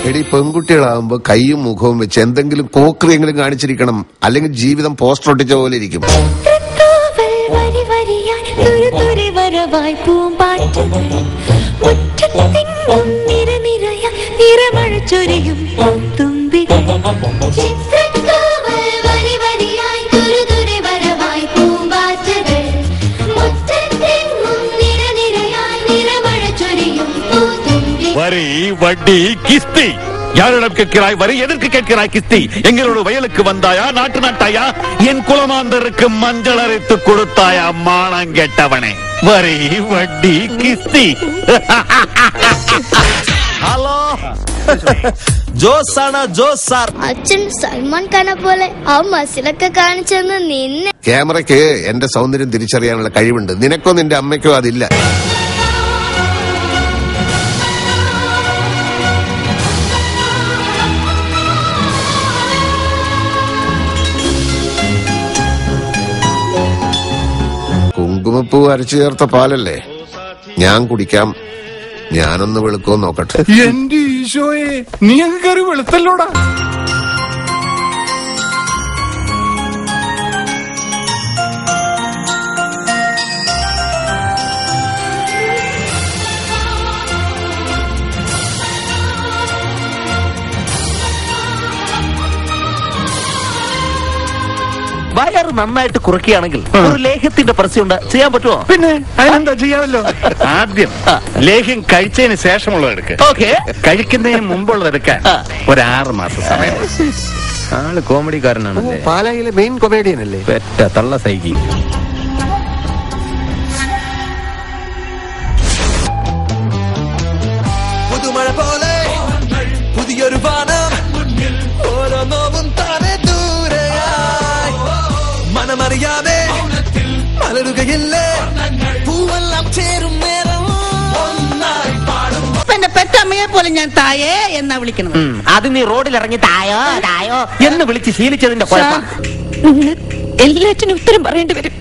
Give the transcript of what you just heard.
എടി പെൺകുട്ടികളാകുമ്പോ കൈയും മുഖവും വെച്ച് എന്തെങ്കിലും പോക്രിയെങ്കിലും കാണിച്ചിരിക്കണം, അല്ലെങ്കിൽ ജീവിതം പോസ്റ്റർ ഒട്ടിച്ച പോലെ ഇരിക്കും. வரி வட்டி கிஸ்தி யாரிடம் கேட்கிறாய் வரி எதற்கு கேட்கிறாய் கிஸ்தி எங்களோட வயலுக்கு வந்தாயா நாட்டு நாட்டாயா என் குலமாந்தருக்கு மஞ்சள் அரைத்து கொடுத்தாயா மானம் கெட்டவனே வரி வட்டி கிஸ்தி ഹലോ ജോസാണ് ജോസ് സാർ. അച്ഛൻ സൽമാൻ ഖാനെ പോലെ ആ മസിലൊക്കെ കാണിച്ചെന്ന് നിന്നെ. ക്യാമറയ്ക്ക് എന്റെ സൗന്ദര്യം തിരിച്ചറിയാനുള്ള കഴിവുണ്ട്, നിനക്കോ നിന്റെ അമ്മയ്ക്കോ അതില്ല. കുങ്കുമപ്പൂ അരച്ചു ചേർത്ത പാലല്ലേ, ഞാൻ കുടിക്കാം. ഞാനൊന്ന് വെളുക്കോ നോക്കട്ടെ. എന്റെ ഈശോയെ, നീ അങ്ങ് കയറി വെളുത്തല്ലോടാ. വയറ് നന്നായിട്ട് കുറയ്ക്കുകയാണെങ്കിൽ ഒരു ലേഹ്യത്തിന്റെ പരസ്യമുണ്ട്, ചെയ്യാൻ പറ്റുമോ? പിന്നെ അതിനെന്താ, ചെയ്യാമല്ലോ. ആദ്യം ലേഹ്യം കഴിച്ചതിന് ശേഷമുള്ളത് എടുക്കുക. ഓക്കെ, കഴിക്കുന്നതിന് മുമ്പുള്ളത് എടുക്കാൻ ഒരു 6 മാസം സമയം. ആള് കോമഡിക്കാരനാണല്ലേ, പാലായിലെ മെയിൻ കൊമേഡിയൻ അല്ലേ. പെറ്റ തള്ള സൈക്കി. പുതുമഴ പോലെ പുതിയൊരു വാനം, ഓരോ നോവും താനെ ദൂരെയായി, മനമറിയാതെ മലരുകയില്ലേ, പൂവെല്ലാം ചേരും നേരം ഒന്നായി പാടും. എന്റെ പെറ്റമ്മയെ പോലെ ഞാൻ തായേ എന്നാ വിളിക്കണം. അത് നീ റോഡിൽ ഇറങ്ങി തായോ തായോ എന്ന് വിളിച്ച് ശീലിച്ചതിന്റെ കുഴപ്പം. എല്ലാറ്റിനും ഉത്തരം പറയേണ്ടി വരും.